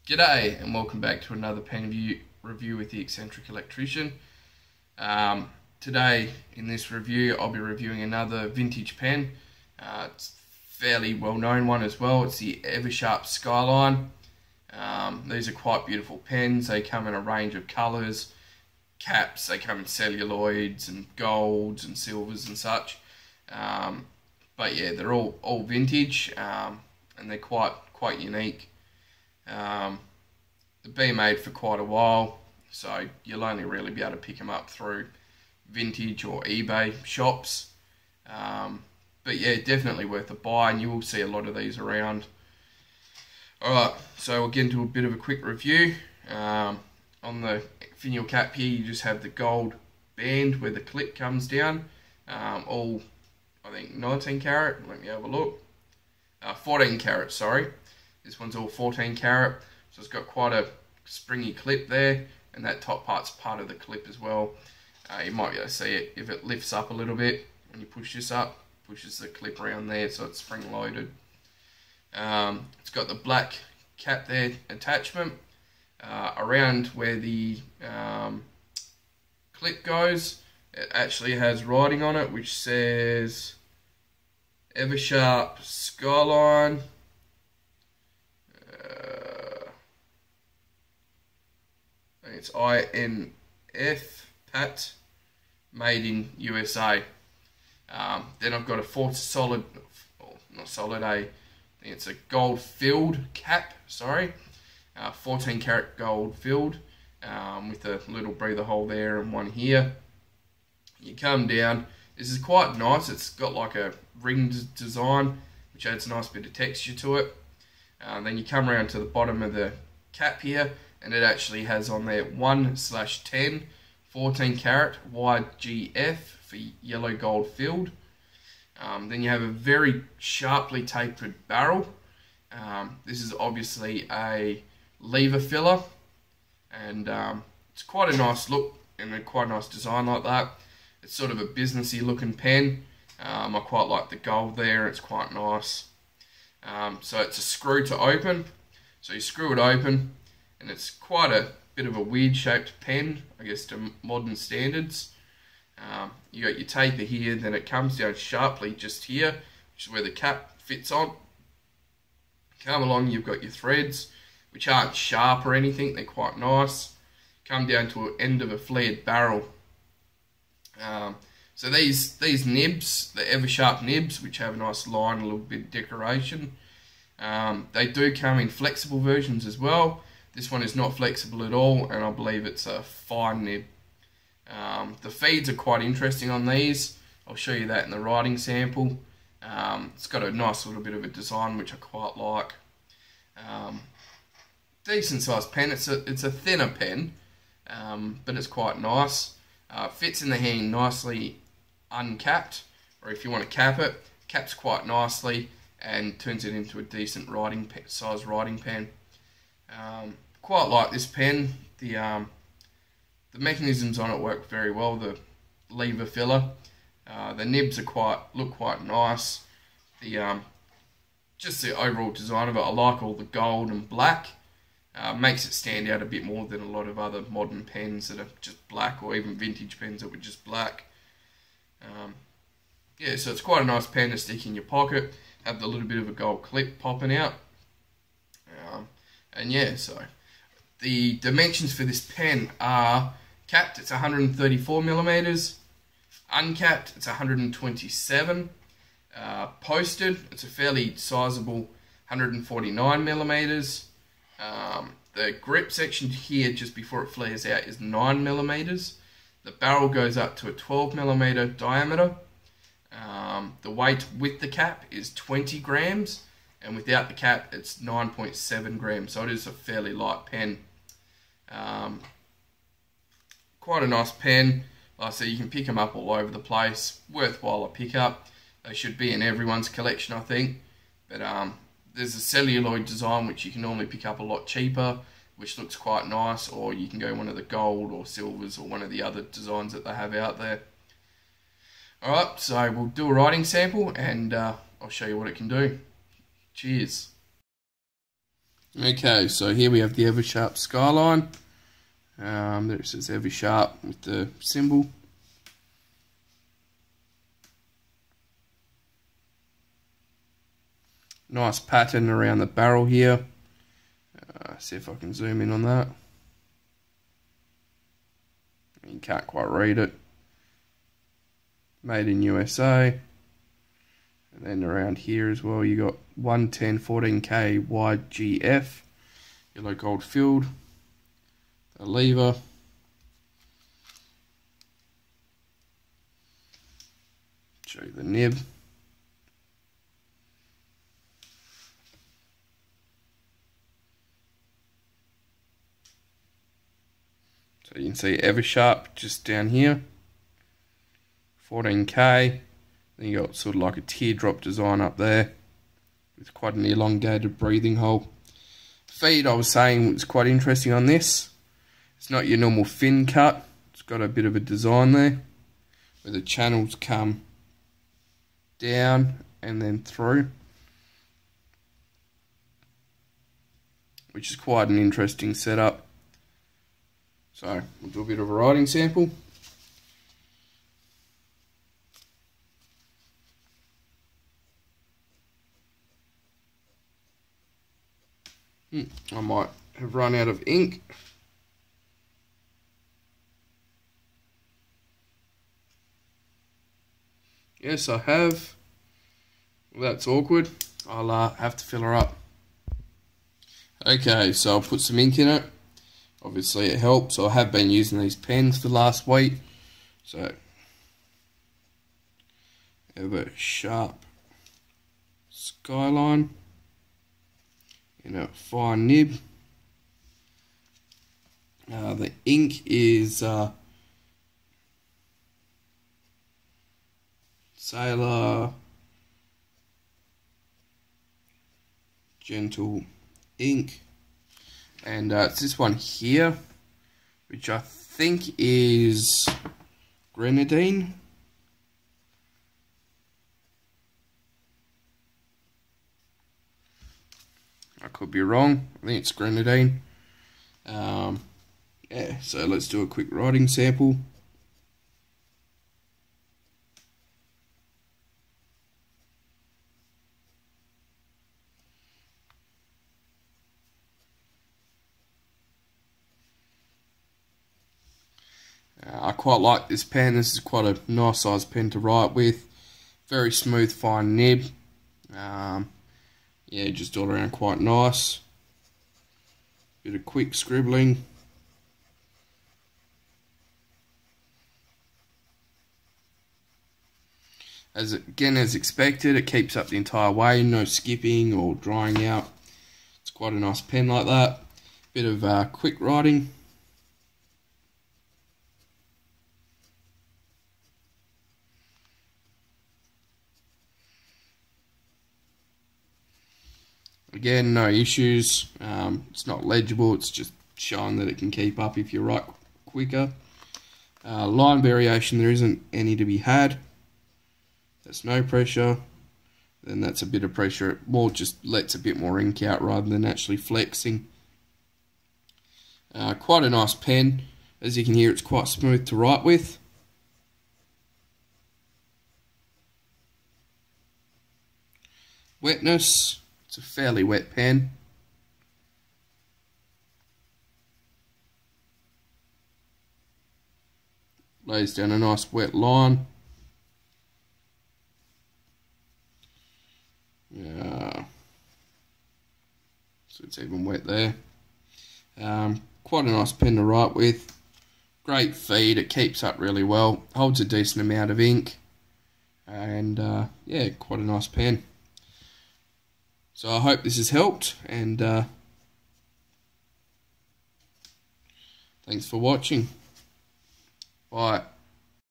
G'day and welcome back to another pen review with the Eccentric Electrician. Today in this review I'll be reviewing another vintage pen. It's a fairly well known one as well. It's the Eversharp Skyline. These are quite beautiful pens. They come in a range of colours, caps, they come in celluloids and golds and silvers and such. But yeah, they're all vintage and they're quite unique. They've been made for quite a while, so you'll only really be able to pick them up through vintage or eBay shops. But yeah, definitely worth a buy, and you will see a lot of these around. Alright, so we'll get into a bit of a quick review. On the finial cap here, you just have the gold band where the clip comes down. All, I think, 19 carat. Let me have a look. 14 carat, sorry. This one's all 14 carat, so it's got quite a springy clip there, and that top part's part of the clip as well. You might be able to see it if it lifts up a little bit. When you push this up, pushes the clip around there, so it's spring loaded. It's got the black cap there attachment. Around where the clip goes, it actually has writing on it which says Eversharp Skyline. It's INF PAT, made in USA. Then I've got a I think it's a gold filled cap, 14 karat gold filled, with a little breather hole there and one here. You come down, this is quite nice, it's got like a ringed design which adds a nice bit of texture to it. Then you come around to the bottom of the cap here, and it actually has on there 1/10 14 karat YGF for yellow gold filled. Then you have a very sharply tapered barrel. This is obviously a lever filler, and it's quite a nice look and quite a nice design like that. It's sort of a businessy looking pen. I quite like the gold there, it's quite nice. So it's a screw to open, so you screw it open, and it's quite a bit of a weird shaped pen, I guess, to modern standards. You got your taper here, then it comes down sharply just here, which is where the cap fits on. Come along, you've got your threads, which aren't sharp or anything, they're quite nice. Come down to an end of a flared barrel. So these nibs, the Eversharp nibs, which have a nice line, a little bit of decoration, they do come in flexible versions as well. This one is not flexible at all, and I believe it's a fine nib. The feeds are quite interesting on these. I'll show you that in the writing sample. It's got a nice little bit of a design which I quite like. Decent sized pen. It's a thinner pen, but it's quite nice. Fits in the hand nicely uncapped, or if you want to cap it, caps quite nicely and turns it into a decent size writing pen. Quite like this pen. The mechanisms on it work very well. The lever filler, the nibs are look quite nice. Just the overall design of it, I like all the gold and black. Makes it stand out a bit more than a lot of other modern pens that are just black, or even vintage pens that were just black. Yeah, so it's quite a nice pen to stick in your pocket. Have the little bit of a gold clip popping out. And yeah, so the dimensions for this pen are capped, it's 134 millimeters. Uncapped, it's 127. Posted, it's a fairly sizable 149 millimeters. The grip section here, just before it flares out, is 9 millimeters. The barrel goes up to a 12 millimeter diameter. The weight with the cap is 20 grams, and without the cap, it's 9.7 grams. So it is a fairly light pen. Quite a nice pen. Like I said, you can pick them up all over the place. Worthwhile a pick up. They should be in everyone's collection, I think. But there's a celluloid design which you can normally pick up a lot cheaper, which looks quite nice, or you can go one of the gold or silvers or one of the other designs that they have out there. Alright, so we'll do a writing sample, and I'll show you what it can do. Cheers. Okay, so here we have the Eversharp Skyline. There it says Eversharp with the symbol. Nice pattern around the barrel here. See if I can zoom in on that. You can't quite read it. Made in USA. And then around here as well, you got 110 14K wide GF, yellow gold filled, the lever, show you the nib, so you can see Eversharp just down here, 14K. Then you got sort of like a teardrop design up there with quite an elongated breathing hole. Feed, I was saying, was quite interesting on this. It's not your normal fin cut. It's got a bit of a design there where the channels come down and then through, which is quite an interesting setup. So we'll do a bit of a riding sample. I might have run out of ink. Yes, I have. Well, that's awkward. I'll have to fill her up. Okay, so I'll put some ink in it. Obviously it helps. I have been using these pens for the last week. So, Eversharp Skyline. In a fine nib. The ink is Sailor Gentle ink, and it's this one here, which I think is grenadine. I could be wrong. I think it's grenadine. Yeah, so let's do a quick writing sample. I quite like this pen. This is quite a nice size pen to write with. Very smooth, fine nib. Yeah, just all around quite nice. Bit of quick scribbling. As expected, it keeps up the entire way, no skipping or drying out. It's quite a nice pen like that. Bit of quick writing. Again, no issues. It's not legible, it's just showing that it can keep up if you write quicker. Line variation, there isn't any to be had. That's no pressure. Then that's a bit of pressure. It more just lets a bit more ink out rather than actually flexing. Quite a nice pen. As you can hear, it's quite smooth to write with. Wetness. It's a fairly wet pen. Lays down a nice wet line. So it's even wet there. Quite a nice pen to write with. Great feed, it keeps up really well. Holds a decent amount of ink. And yeah, quite a nice pen. So I hope this has helped, and thanks for watching. Bye.